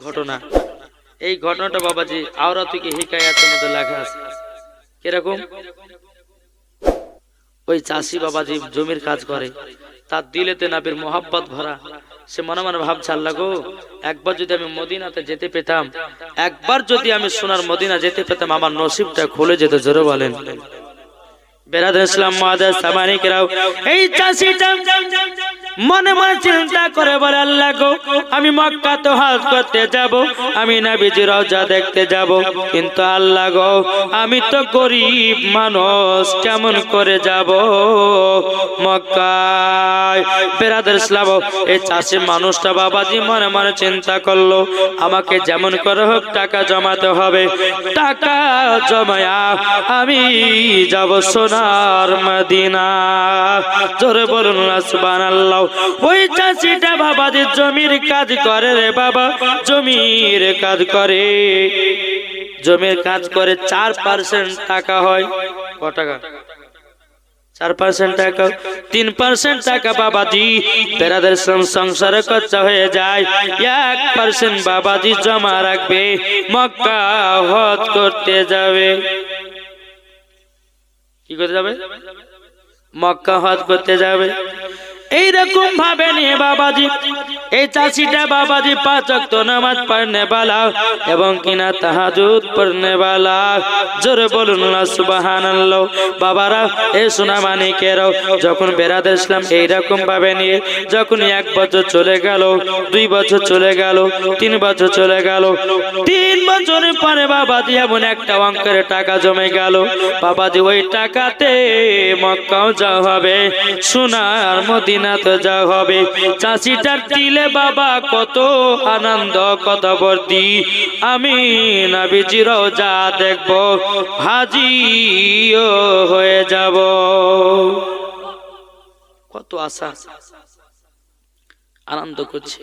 ঘটনা। এই ঘটনাটা বাবাজি আওরাতুকে হিকায়াতের মধ্যে লেখা আছে। কিরকম? ওই চাষি বাবাজি জমির কাজ করে, তার দিলেতে নবীর মোহাব্বত ভরা। সে মনে মনে ভাবছে, আল্লাহ গো, একবার যদি আমি মদিনাতে যেতে পেতাম, একবার যদি আমি সোনার মদিনা যেতে পেতাম, আমার নসিবটা খুলে যেত। জোরে বলেন। বেরাদার ইসলাম মাদার সামানিকরাও, এই চাষিটা মনে মনে চিন্তা করে বলে, আল্লাহ গো, আমি মক্কা তো হজ করতে যাব, আমি নবীজির রওজা দেখতে যাব, কিন্তু আল্লাহ গো, আমি তো গরিব মানুষ, কেমন করে যাব মক্কায়? বেরাদার ইসলাম, এই চাষি মানুষটা বাবাজি মনে মনে চিন্তা করলো, আমাকে যেমন করে হোক টাকা জমাতে হবে, টাকা জমায়া আমি যাব সোনার মদিনা। জোরে বলুন না সুবহানাল্লাহ। ওই চাষিটা বাবাজি জমির কাজ করে রে বাবা, জমির কাজ করে, জমির কাজ করে 4% টাকা হয়। ক টাকা? 4% টাকা। 3% টাকা বাবাজি বেরাদের সংসারে খরচা হয়ে যায়। 1% বাবাজি জমা রাখবে, মক্কা হজ করতে যাবে। কি করতে যাবে? মক্কা হজ করতে যাবে। এইরকম ভাবে নিয়ে বাবাজি এই চাষিটা বাবাজি 5 ওয়াক্ত নামাজ পড়নে वाला এবং কিনা তাহাজ্জুদ পড়নে वाला। জোরে বলুন না সুবহানাল্লাহ। বাবারা, এই সোনা মানিকেরাও, যখন বেরাদার ইসলাম এইরকম ভাবে নিয়ে যখন 1 বছর চলে গেল, 2 বছর চলে গেল, 3 বছর চলে গেল, 3 বছরের পরে বাবাজি এমন একটা অঙ্কের টাকা জমে গেল বাবাজি, ওই টাকাতে মক্কাও যাওয়া হবে, সোনার মদিনাতে যাওয়া হবে। চাষিটার দিলে বাবা কত আনন্দ, কত বর্দি, আমি নবীজির রওজা দেখব, হাজিও হয়ে যাব। কত আশা, আনন্দ করছে।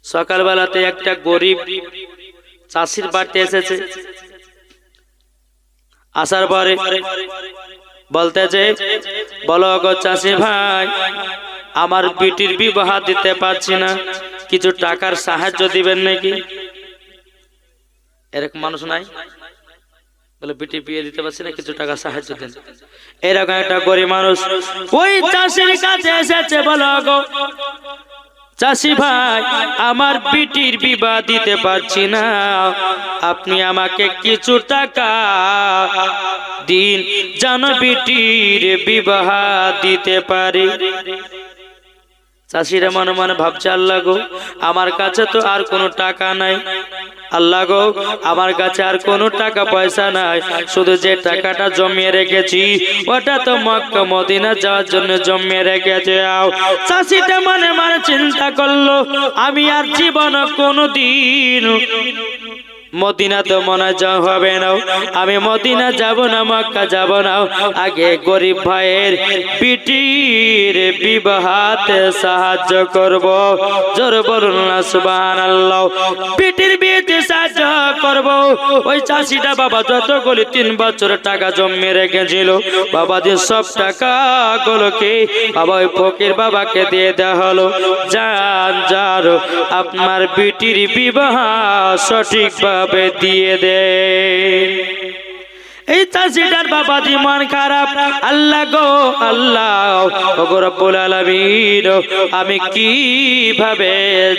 সকালবেলাতে একটা গরিব চাষির বাড়িতে এসেছে। আসার পরে বলতেছে, বলো গো চাষি ভাই, আমার বিটির বিবাহ দিতে পারছি না, কিছু টাকার সাহায্য দিবেন নাকি? এরকম মানুষ নাই? বলে বিটি বিয়ে দিতে পারছি না, কিছু টাকা সাহায্য দেন। এরকম একটা গরিব মানুষ ওই চাষির কাছে এসেছে। বলো গো চাষি ভাই, আমার বিটির বিবাহ দিতে পারছি না, আপনি আমাকে কিছু টাকা দিন, যেন বিটির বিবাহ দিতে পারি। চাষিরা মনে মনে ভাবছে, আল্লাহ গো, আমার কাছে তো আর কোনো টাকা নাই, আল্লাহ গো, আমার কাছে আর কোনো টাকা পয়সা নাই, শুধু যে টাকাটা জমিয়ে রেখেছি ওটা তো মক্কা মদিনা যাওয়ার জন্য জমিয়ে রেখেছে। চাষিটা মনে মনে চিন্তা করলো, আমি আর জীবন কোনোদিন মদিনা তো মনে যাওয়া হবে না, আমি মদিনা যাব না, মক্কা যাব না, আগে গরিব ভাইয়ের বিটির বিবাহতে সাহায্য করব। জোরে বলুন না সুবহানাল্লাহ। বিটির বিয়েতে সাহায্য করব। ওই চাষিটা বাবা যতগুলি 3 বছর টাকা জমিয়ে রেখেছিল বাবাজি, সব টাকা গুলোকে বাবা ওই ফকির বাবাকে দিয়ে দেওয়া হলো। যান যার আপনার বিটির বিবাহ সঠিক দিয়ে দে। এই চাষিটার বাবাজি মন খারাপ, আল্লাহ গো আল্লাহ, ওগো রব্বুল আলামিন, আমি কিভাবে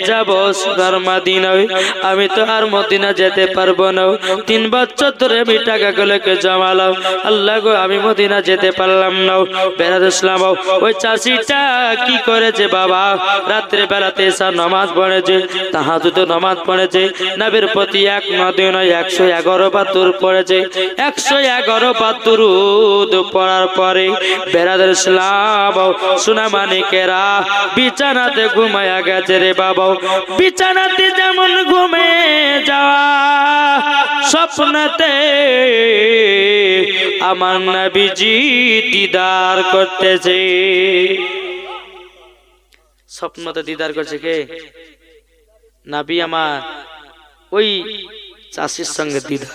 যাব সোনার মদিনায়? আমি তো আর মদিনা যেতে পারবো না। 3 বছর ধরে আমি টাকাগুলোকে জমালাম, আল্লাহ গো, আমি মদিনা যেতে পারলাম না। বেরাদার ইসলাম, ওই চাষিটা কি করেছে বাবা, রাত্রে বেলাতে এসে নামাজ পড়েছে, তাহাজ্জুদ নামাজ পড়েছে, নবীর প্রতি 1 নয় 111 বার দরুদ পড়েছে। 111 বার দরুদ পড়ার পরে বেরাদার ইসলাম সোনা মানিকেরা বিছানাতে ঘুমায়া গেছে রে বাবা। বিছানাতে যেমন ঘুমে যাওয়া, স্বপ্নতে আমার নবীজি দিদার করতেছে। স্বপ্নতে দিদার করছে কে? নবী আমার ওই চাষির সঙ্গে দিদার।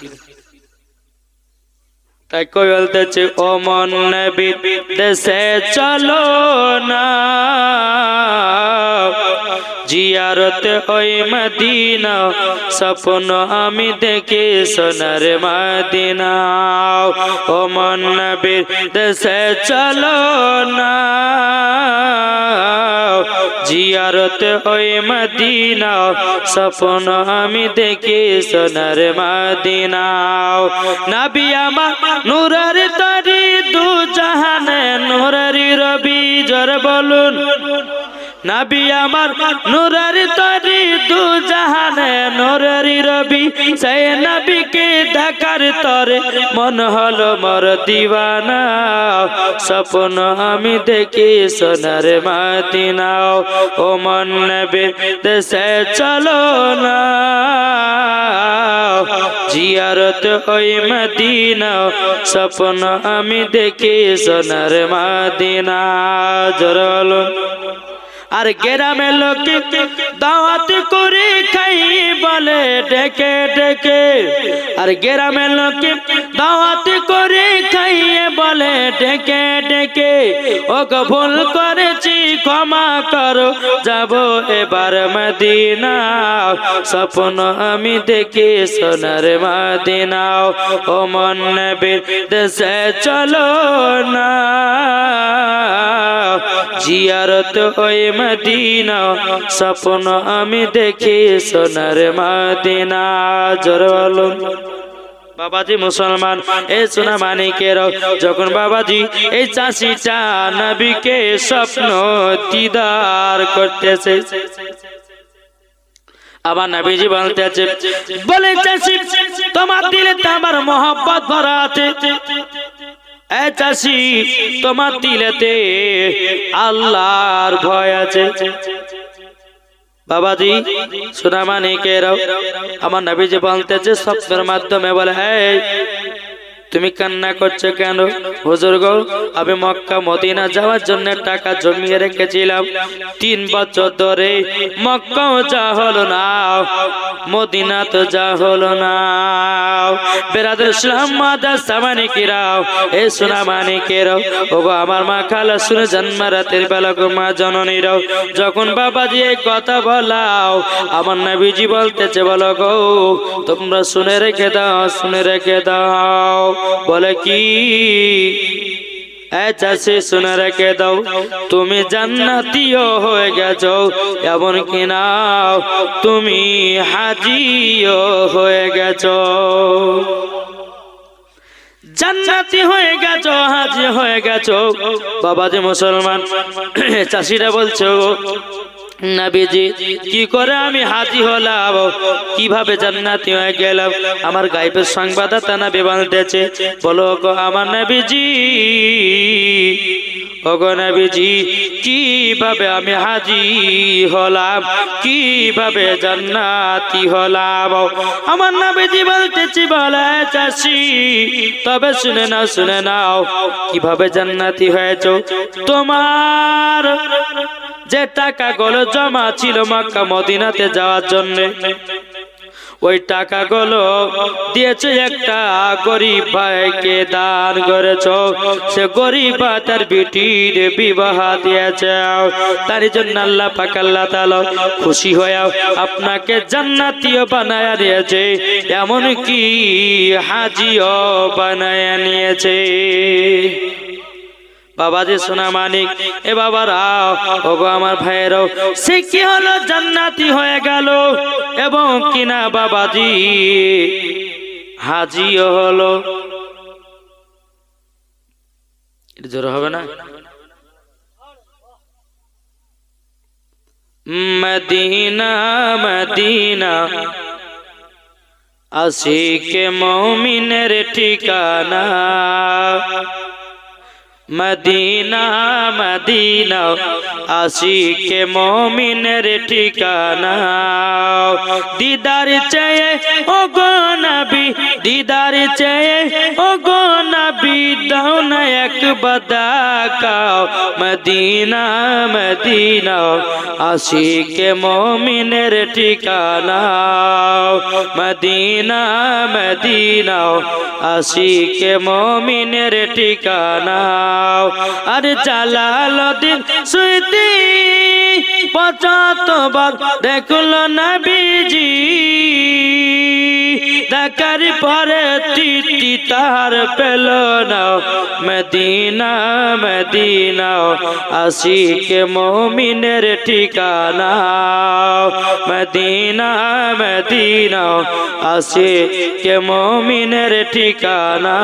তাই কই বলতেছে, ও মন নবী দেশে চলো না, জিয়ারতে ওই মদিনা স্বপ্ন আমি দেখি সোনার মদিনা ও মন নবীর দেশে চলো না জিয়ারতে ওই মদিনা স্বপ্ন আমি দেখি সোনার মদিনা নবী আমার নূরের তরি দু জাহানে নূরের রবি জোরে বলুন নবী আমার নূরের তরি দু জাহানে নূরের রবি সেই নবীকে দেখার তরে মন হলো মোর দিওয়ানা স্বপ্ন আমি দেখি সোনার মদিনা ও মন নবীর দেশে চলো না জিয়ারত ওই মদিনা স্বপ্ন আমি দেখি সোনার মদিনা জোরে বলুন আর গ্রামের লোকে দাওয়াত করে খাই বলে ডেকে ডেকে আর গ্রামের লোকে দাওয়াত করে খাইয়ে বলে ডেকে ডেকে ওকে ভুল করেছি ক্ষমা করো যাব এবার মদিনা স্বপ্ন আমি দেখি সোনার মদিনা ও মন নবীর দেশে চলো না জিয়ারত ওই মদিনা স্বপ্ন আমি দেখি সোনার মদিনা জোরে বলুন বাবাজি মুসলমান এই সোনা মানিকেরাও যখন বাবাজি এই চাষিটা নবীকে স্বপ্ন দিদার করতেছে আবার নবীজি বলতেছে বলে চাষি তোমার দিলে তো আমার মোহব্বত ভরা আছে এ চাষি তোমার দিলেতে আল্লাহর ভয় আছে বাবাজি সোনা মানিকেরাও আমার নবীজি বলতেছে স্বপ্নের মাধ্যমে বলে এই তুমি কান্না করছো কেন হুজুর গো আমি মক্কা মদিনা যাওয়ার জন্য টাকা জমিয়ে রেখেছিলাম 3 বছর ধরে মক্কাও যা হলো না মদিনা তো যা হলো না বেরাদর ইসলাম মাদাস মানিকেরাও এই সোনা মানিকেরাও ওগো আমার মা খালা শুনে জন্ম রাতের বেলা গো মা জননীরাও যখন বাবাজি এই কথা বলাও আমার নবীজি বলতেছে বলো গো তোমরা শুনে রেখে দাও বলে কি চাষি শুনে রেখে দাও তুমি জান্নাতীয় হয়ে গেছো এমন কিনা তুমি হাজিও হয়ে গেছো জান্নাতি হয়ে গেছো হাজি হয়ে গেছো বাবাজি মুসলমান চাষিরা বলছো নবীজি কি করে আমি হাজি হলাম কিভাবে জান্নাতি হয়ে গেলাম আমার গায়েবের সংবাদদাতা নবী বলতেছে বলো গো আমার নবীজি ওগো নবীজি কিভাবে আমি হাজি হলাম কিভাবে জান্নাতি হলাম আমার নবীজি বলতেছি বলে চাষি তবে শুনে নাও কিভাবে জান্নাতি হয়েছো তোমার যে টাকাগুলো জমা ছিল মক্কা মদিনাতে যাওয়ার জন্য ওই টাকাগুলো দিয়েছে একটা গরিব ভাইকে দান করেছো সে গরিব ভাই তার বেটির বিবাহ দিয়েছে তার জন্য আল্লাহ পাক আল্লাহ তাআলা খুশি হয়ে আপনাকে জান্নাতীয় বানায়া দিয়েছে এমন কি হাজিও বানায়া নিয়েছে বাবাজি সোনা মানিক এ বাবারা ওগো আমার ভাইয়েরাও সে কি হলো জান্নাতি হয়ে গেল এবং কিনা বাবাজি হাজিও হলো এটা জোর হবে না মদিনা মদিনা আশিকে মুমিনের ঠিকানা মদিনা মদিনা আশিকে মুমিনের ঠিকানা দিদার চেয়ে ও গো নবী দিদার চেয়ে ও গো নবী দাও না একবার দেখাও মদিনা মদিনা আশিকে মুমিনের ঠিকানা মদিনা মদিনা আশিকে মুমিনের ঠিকানা আর জালালউদ্দিন সুয়ুতি 75 বার দেখলো নবীজি দেখার পরে তৃপ্তি তার পেল না মদিনা মদিনা আশিকে মুমিনের ঠিকানা মদিনা মদিনা আশিকে মুমিনের ঠিকানা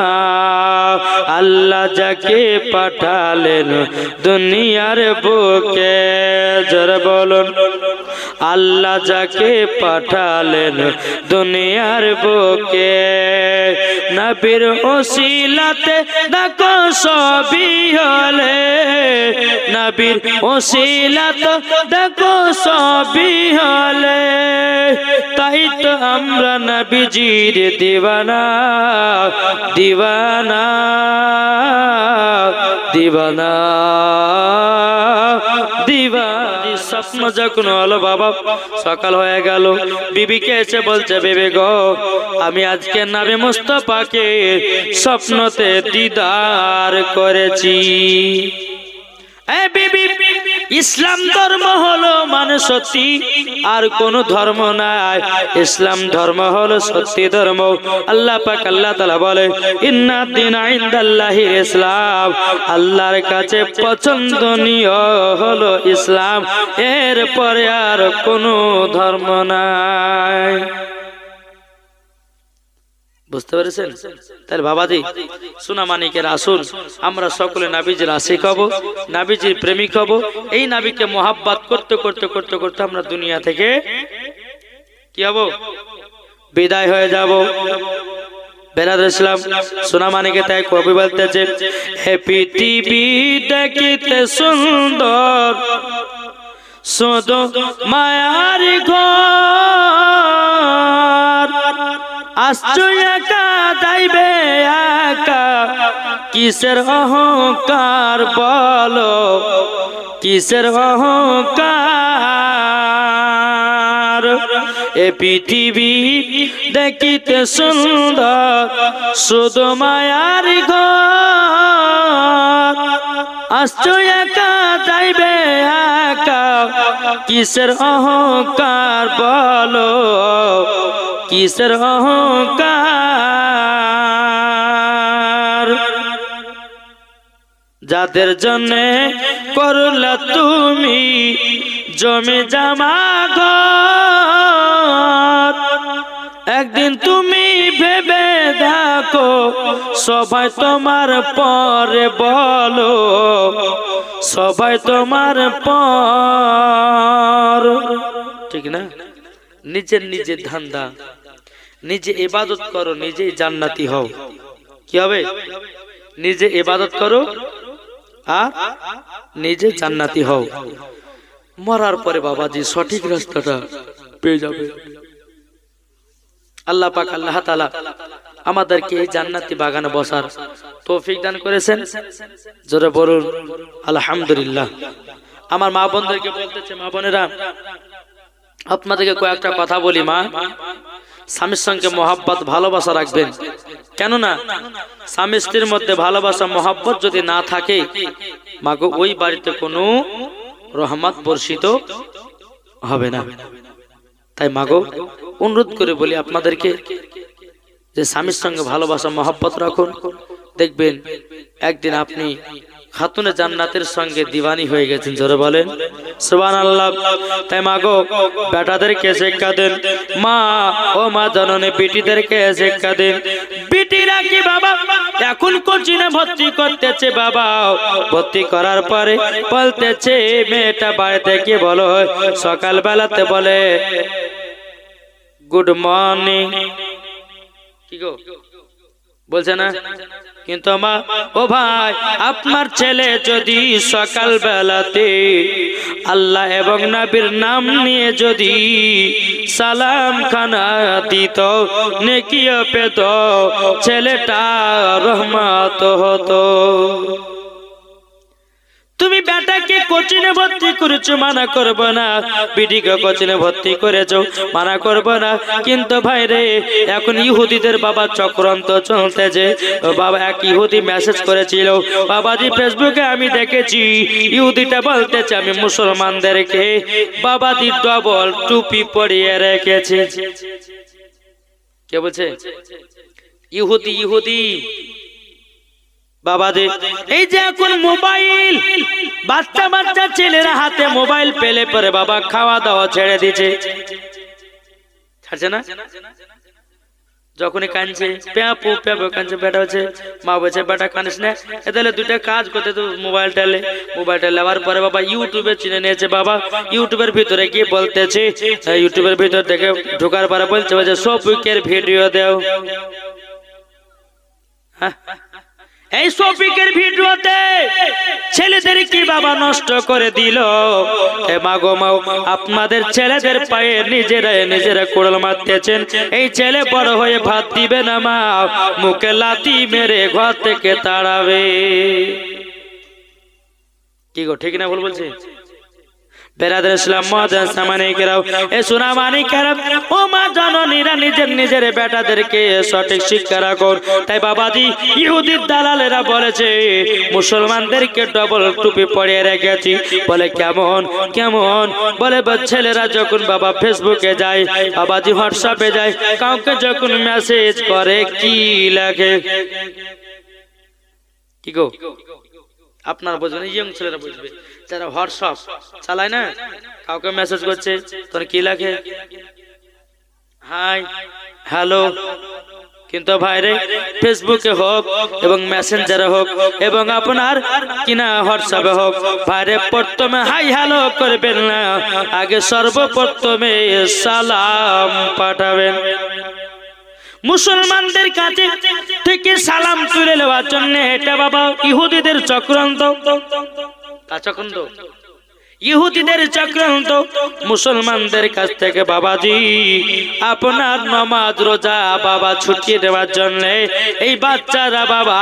আল্লাহ যাকে পাঠালেন দুনিয়ার বুকে জোরে বলুন আল্লাহ যাকে পাঠালেন দুনিয়ার বুকে নবীর ওসিলাতে দেখো সবই হলে নবীর ওসিলাতে দেখো সবই হলে তাই তো আমরা নবীজির দিওয়ানা দিওয়ানা দিওয়ানা দিওয়ানি স্বপ্ন যখন হলো বাবা সকাল হয়ে গেল বিবিকে এসে বলছে বেবে গো আমি আজকে নবী মুস্তাফাকে স্বপ্নতে দিদার করেছি এই বিবি ইসলাম ধর্ম হলো মানে সত্যি আর কোন ধর্ম নাই ইসলাম ধর্ম হলো সত্যি ধর্ম আল্লাহ পাক আল্লাহ তাআলা বলে ইন্না দীনা ইনদাল্লাহিল ইসলাম আল্লাহর কাছে পছন্দনীয় হলো ইসলাম এর পরে আর কোনো ধর্ম নাই বুঝতে পেরেছেন তাহলে বাবাজি সোনা মানিকের আসুন আমরা সকলে নবীজির আশিক হব নবীজির প্রেমিক হব এই নবীকে মোহাব্বত করতে করতে করতে করতে আমরা দুনিয়া থেকে কি হব বিদায় হয়ে যাব বেরাদর ইসলাম সোনা মানিকে তাই কবি বলতেছে হে পৃথিবী দেখিতে সুন্দর শুধু মায়ার ঘর আসছো একা যাইবে একা কিসের অহংকার বলো কিসের অহংকার এ পৃথিবী দেখিতে সুন্দর শুধু মায়ার ঘর আসছো একা যাইবে একা কিসের অহংকার বলো কিসের অহংকার যাদের জন্য করলা তুমি জমি জামা ঘর একদিন তুমি ভেবে দেখো সবাই তোমার পরে বলো সবাই তোমার পর ঠিক না নিজের নিজের ধান্দা নিজে ইবাদত করো নিজেই জান্নাতি হও কি হবে নিজে ইবাদত করো আর নিজে জান্নাতি হও মরার পরে বাবাজি সঠিক রাস্তাটা পেয়ে যাবে আল্লাহ পাক আল্লাহ তাআলা আমাদেরকে এই জান্নাতি বাগানে বসার তৌফিক দান করেছেন জোরে বলুন আলহামদুলিল্লাহ আমার মা বোনদেরকে বলতেছে মা বোনেরা আপনাদেরকে কয়েকটা কথা বলি মা স্বামীর সঙ্গে মহব্বত ভালোবাসা রাখবেন কেননা স্বামী স্ত্রীর মধ্যে ভালোবাসা মহব্বত যদি না থাকে মাগো ওই বাড়িতে কোনো রহমত বর্ষিত হবে না তাই মাগো অনুরোধ করে বলি আপনাদেরকে যে স্বামীর সঙ্গে ভালোবাসা মহব্বত রাখুন দেখবেন একদিন আপনি খাতুনে জান্নাতের সঙ্গে দিওয়ানি হয়ে গেছেন জোরে বলেন সুবহানাল্লাহ তাই মাগো বেটাদেরকে শিক্ষা দেন মা ও মা জননী বেটিদেরকে শিক্ষা দেন বেটিরা কি বাবা এখন কোচিনে ভর্তি করতেছে বাবা ভর্তি করার পরে বলতেছে মেয়েটা বাড়িতে কি বলো সকাল বেলাতে বলে গুড মর্নিং কি গো বলছে না কিন্তু মা ও ভাই আপনার ছেলে যদি সকাল বেলাতে আল্লাহ এবং নবীর নাম নিয়ে যদি সালাম খানা দিত নেকি পেত ছেলেটা রহমত হতো তুমি বেটাকে কোচিনে ভর্তি করেছো, মানা করব না। বিটিকে কোচিনে ভর্তি করেছো, মানা করব না। কিন্তু ভাই রে, এখন ইহুদিদের বাবা চক্রান্ত চলতেছে। বাবা এক ইহুদি মেসেজ করেছিল বাবাজি ফেসবুকে, আমি দেখেছি ইহুদিটা বলতেছে আমি মুসলমানদেরকে বাবাজি ডবল টুপি পরিয়ে রেখেছে। কে বলছে? ইহুদি। ইহুদি বাবাজি, এই যে এখন মোবাইল, বাচ্চা বাচ্চা ছেলেরা হাতে মোবাইল পেলে পরে বাবা খাওয়া দাওয়া ছেড়ে দিচ্ছে, ছাড়ছে না। যখনই কাঁদছে প্যাপু প্যাপু কাঁদছে, বেটা হচ্ছে মা বলছে বেটা কাঁদিস না, তাহলে দুইটা কাজ করতে তো মোবাইলটা নেওয়ার পরে বাবা ইউটিউবে চিনে নিয়েছে। বাবা ইউটিউবের ভিতরে গিয়ে বলতেছে, ইউটিউবের ভিতর থেকে ঢোকার পরে বলছে যে শফিকের ভিডিও দাও। এই শফিকের ভিডিওতে ছেলেদের কি বাবা নষ্ট করে দিল। মা গো মা, আপনাদের ছেলেদের পায়ে নিজেরা কোড়াল মারতেছেন। এই ছেলে বড় হয়ে ভাত দিবে না মা, মুখে লাথি মেরে ঘর থেকে তাড়াবে। কি গো, ঠিক না ভুল বলছি? বেরাদর ইসলাম মুআজ্জাজ সামানে কেরাও, এ সোনা মানি কেরাম, ও মা জননীরা নিজের বেটাদেরকে সঠিক শিক্ষা রাখো। তাই বাবাজি ইহুদির দালালেরা বলেছে মুসলমানদেরকে ডবল টুপি পরিয়ে রেখেছি। বলে কেমন কেমন? বলে ছেলেরা যখন বাবা ফেসবুকে যায়, বাবাজি হোয়াটসঅ্যাপে যায়, কাউকে যখন মেসেজ করে কি লেখে? কি গো, আপনার বুঝবেন, ইয়ং ছেলেরা বুঝবে। যারা হোয়াটসঅ্যাপ চালায় না, কাউকে মেসেজ করছে তোর কি লেখে? Hi hello. কিন্তু ভাইরে ফেসবুকে হোক এবং মেসেঞ্জারে হোক এবং আপনার কিনা হোয়াটসঅ্যাপে হোক, ভাইরে প্রথমে হাই হ্যালো করবেন না, আগে সর্বপ্রথমে সালাম পাঠাবেন। মুসলমানদের কাছে থেকে সালাম তুলে নেওয়ার জন্য এটা বাবা ইহুদিদের চক্রান্ত। চক্রান্ত ইহুদিদের চক্রান্ত। মুসলমানদের কাছ থেকে বাবাজি আপনার নামাজ রোজা বাবা ছুটিয়ে দেওয়ার জন্য এই বাচ্চারা বাবা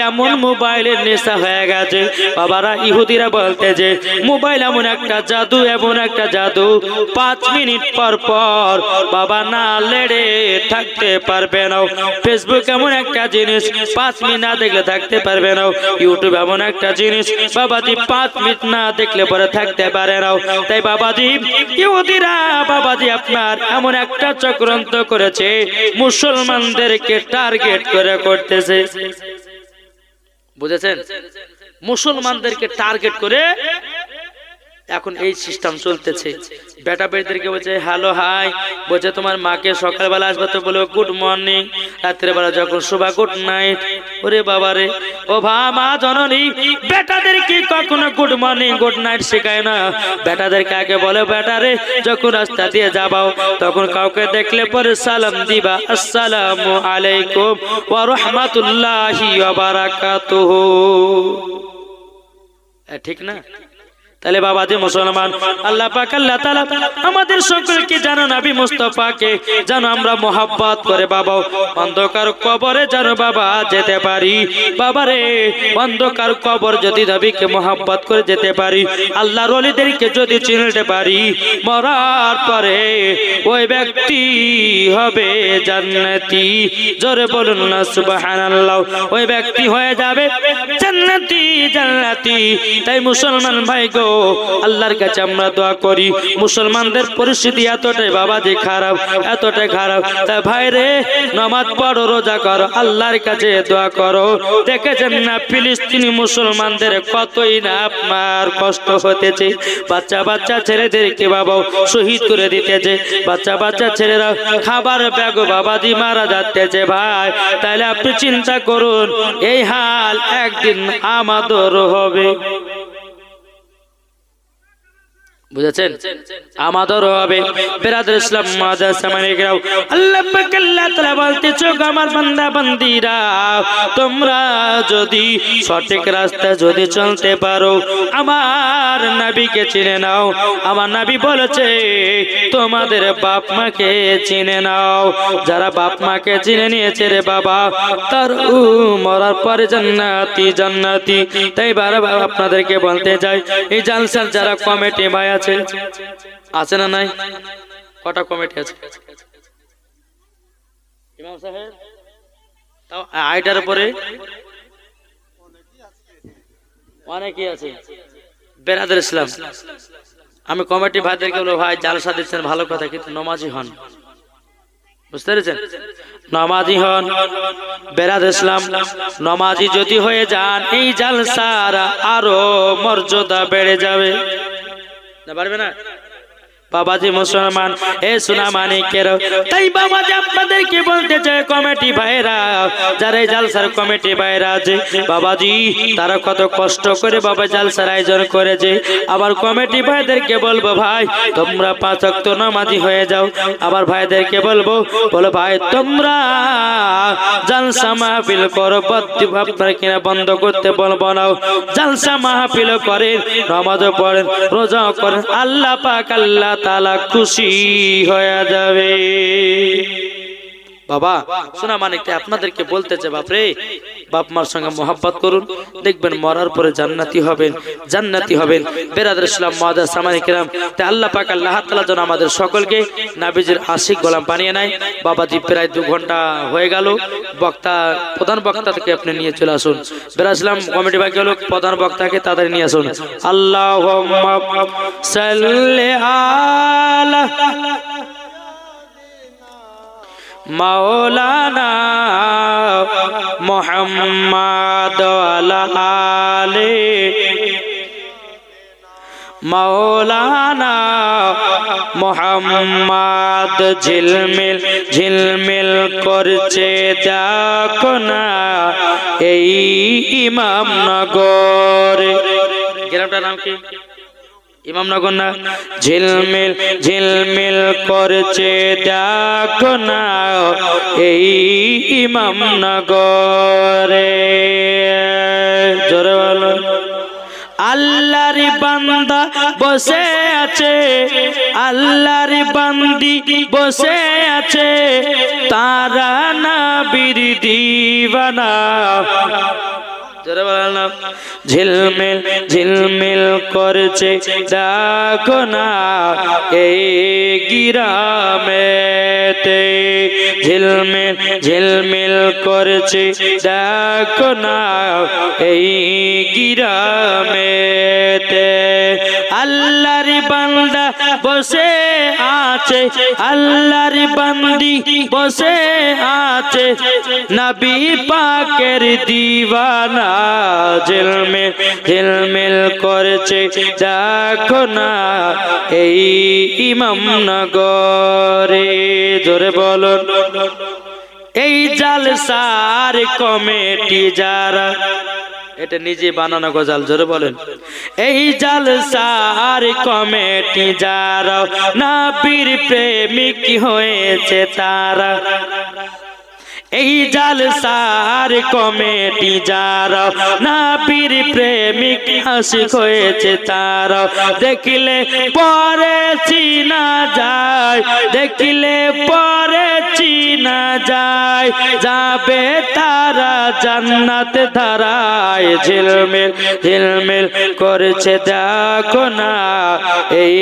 এমন মোবাইলের নেশা হয়ে গেছে। বাবারা ইহুদিরা বলতে যে মোবাইল এমন একটা জাদু, এমন একটা জাদু, 5 মিনিট পর পর বাবা না লেড়ে থাকতে পারবে না। ফেসবুক এমন একটা জিনিস 5 মিনিট না দেখলে থাকতে পারবে না। ইউটিউব এমন একটা জিনিস বাবাজি 5 মিনিট না দেখলে পরে থাকতে পারে না। তাই বাবাজি ইহুদিরা বাবাজি আপনার এমন একটা চক্রান্ত করেছে, মুসলমানদেরকে টার্গেট করে করতেছে। বুঝেছেন? মুসলমানদেরকে টার্গেট করে এখন এই সিস্টেম চলতেছে। বেটা বেটিদেরকে বলছে হ্যালো হাই, বলছে তোমার মাকে সকালবেলা আসবে তো বলবে গুড মর্নিং, রাত্রে বেলা যখন শোভা গুড নাইট। ওরে বাবা রে, ও মা জননী বেটাদেরকে কখনো গুড মর্নিং গুড নাইট শেখায় না। বেটাদেরকে আগে বলে বেটা রে যখন রাস্তা দিয়ে যাবাও তখন কাউকে দেখলে পরে সালাম দিবা, আসসালামু আলাইকুম ওয়া রাহমাতুল্লাহি ওয়া বারাকাতুহু। ঠিক না? তাহলে বাবাজি মুসলমান, আল্লাহ পাক আল্লাহ তাআলা আমাদের সকলকে জানো নবী মুস্তাফাকে জানো আমরা মোহাব্বত করে বাবা অন্ধকার কবরে জানো বাবা যেতে পারি। বাবারে অন্ধকার কবর যদি নবীকে মোহাব্বত করে যেতে পারি, আল্লাহর ওলিদেরকে যদি চিনতে পারি, মরার পরে ওই ব্যক্তি হবে জান্নাতি। জোরে বলুন না সুবহানাল্লাহ। ওই ব্যক্তি হয়ে যাবে জান্নাতি জান্নাতি। তাই মুসলমান ভাই গো, আল্লাহর কাছে আমরা দোয়া করি। মুসলমানদের পরিস্থিতি এতটাই বাবাজি খারাপ, এতটাই খারাপ। তাই ভাই রে নামাজ পড়ো, রোজা করো, আল্লাহর কাছে দোয়া করো। দেখেছেন না ফিলিস্তিনি মুসলমানদের কতই না আপনার কষ্ট হতেছে। বাচ্চা বাচ্চা ছেলেদেরকে বাবা শহীদ করে দিতেছে। বাচ্চা বাচ্চা ছেলেরা খাবার ব্যাগ বাবাজি মারা যাচ্ছে ভাই। তাহলে আপনি চিন্তা করুন, এই হাল একদিন আমাদেরও হবে। বুঝেছেন? আমাদের হবে বিরাদর ইসলাম মাদ্রাসা মানিকরাও, আল্লাহ পাক আল্লাহ তাআলা বলতেছে আমার বান্দা বান্দীরা, তোমরা যদি সঠিক রাস্তায় যদি চলতে পারো, আমার নবীকে চিনে নাও। আমার নবী বলেছে তোমাদের বাপ মাকে চিনে নাও। যারা বাপ মাকে চিনে নিয়েছে রে বাবা, তার মরার পরে জান্নাতি জান্নাতি। তাই বারবার আপনাদেরকে বলতে চাই, এই জালসার যারা কমিটি ভাই আছে না নাই? কটা কমিটি আছে ইমাম সাহেব? তাও আইটার পরে অনেকেই আছে। বেরাদর ইসলাম, আমি কমিটি ভাইদেরকে বলবো, ভাই জালসা দিচ্ছেন ভালো কথা, কিন্তু নমাজি হন। বুঝতে পেরেছেন? নমাজি হন। বেরাদর ইসলাম, নমাজি যদি হয়ে যান, এই জালসার আরো মর্যাদা বেড়ে যাবে। না পারবে না? বাবাজি মুসলমান, এ সোনা মানিকের, তাই বাবাজি আপনাদেরকে বলতে চাই কমিটি ভাইরা, যারা এই জালসার কমিটি ভাইরা আছে বাবাজি, তারা কত কষ্ট করে বাবা জালসার আয়োজন করেছে। আবার কমিটি ভাইদেরকে বলবো, ভাই তোমরা 5 ওয়াক্ত নামাজি হয়ে যাও। আবার ভাইদেরকে বলবো, বলো ভাই তোমরা জালসা মাহফিল করো, আপনারা কিনা বন্ধ করতে বলবো না। জালসা মাহফিল করেন, নামাজও পড়েন, রোজাও করেন, আল্লাহ পাক আল্লাহ তাআলা খুশি হয়ে যাবে। বাবা শোনা মানিক, আপনাদেরকে বলতে চাই, বাপরে বাপ মার সঙ্গে মোহাব্বত করুন, দেখবেন মরার পরে জান্নাতি হবেন, জান্নাতি হবেন। বেরাদর ইসলাম মাদ্রাসা মানিকরাম, তাই আল্লাহ পাক আল্লাহ তাআলা যেন আমাদের সকলকে নবীজির আশিক গোলাম বানিয়ে নেয়। বাবাজি প্রায় 2 ঘন্টা হয়ে গেল, বক্তা প্রধান বক্তা থেকে আপনি নিয়ে চলে আসুন। বেরাদর ইসলাম কমিটি ভাই হলো প্রধান বক্তাকে তাদের নিয়ে আসুন। আল্লাহুম্মা সাল্লি আলা মাওলানা মুহাম্মাদ ওয়ালা আলে মাওলানা মুহাম্মাদ। ঝিলমিল ঝিলমিল করছে দেখো না এই ইমামনগর। গ্রামটার নাম কি? ইমামনগর না? ঝিলমিল ঝিলমিল করছে দেখো না এই ইমামনগরে। জোরে বলো। আল্লাহর বান্দা বসে আছে, আল্লাহর বান্দি বসে আছে, তারা নবীর দিওয়ানা। ঝিলমিল ঝিলমিল করছে দেখো না এই গ্রামেতে, ঝিলমিল ঝিলমিল করছে দেখো না এই গ্রামেতে। আল্লাহর বান্দা বসে আছে, আল্লাহর বান্দি বসে আছে, নবী পাকের দিওয়ানা। ঝিলমিল ঝিলমিল করছে দেখো না এই ইমামনগরে। জোরে বলো। এই জালসার কমিটি যারা, এটা নিজে বানানো গজাল, জোরে বলেন। এই জালসার কমিটি যারা নবীর প্রেমিক হয়েছে তারা, এই জালসার কমিটি যারা নবীর প্রেমিক আশিক হয়েছে তারা, দেখিলে পরে চিনা যায়, দেখিলে পরে চিনা যায়, যাবে তারা জান্নাত ধারায়। ঝিলমিল ঝিলমিল করছে দেখো না এই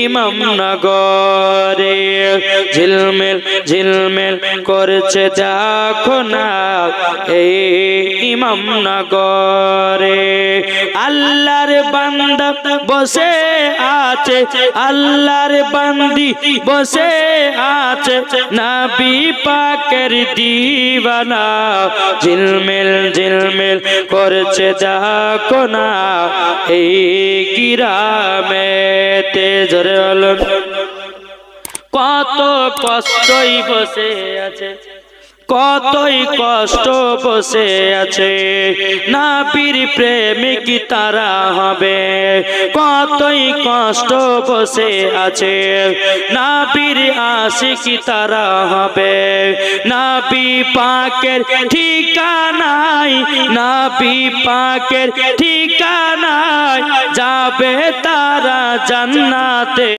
ইমামনগরে, ঝিলমিল ঝিলমিল করছে দেখো না এই ইমামনগরে। আল্লাহর বান্দা বসে আছে, আল্লাহর বান্দি বসে আছে, নবী পাকের দিওয়ানা। ঝিলমিল ঝিলমিল করছে দেখো না এই গ্রামেতে। জোরে বলুন। কত কষ্টই বসে আছে, কতই কষ্ট বসে আছে, নবীর প্রেমিক তারা হবে। কতই কষ্ট বসে আছে, নবীর আশিক তারা হবে। নবী পাকের ঠিকানায়, নবী পাকের ঠিকানায় যাবে তারা জান্নাতে।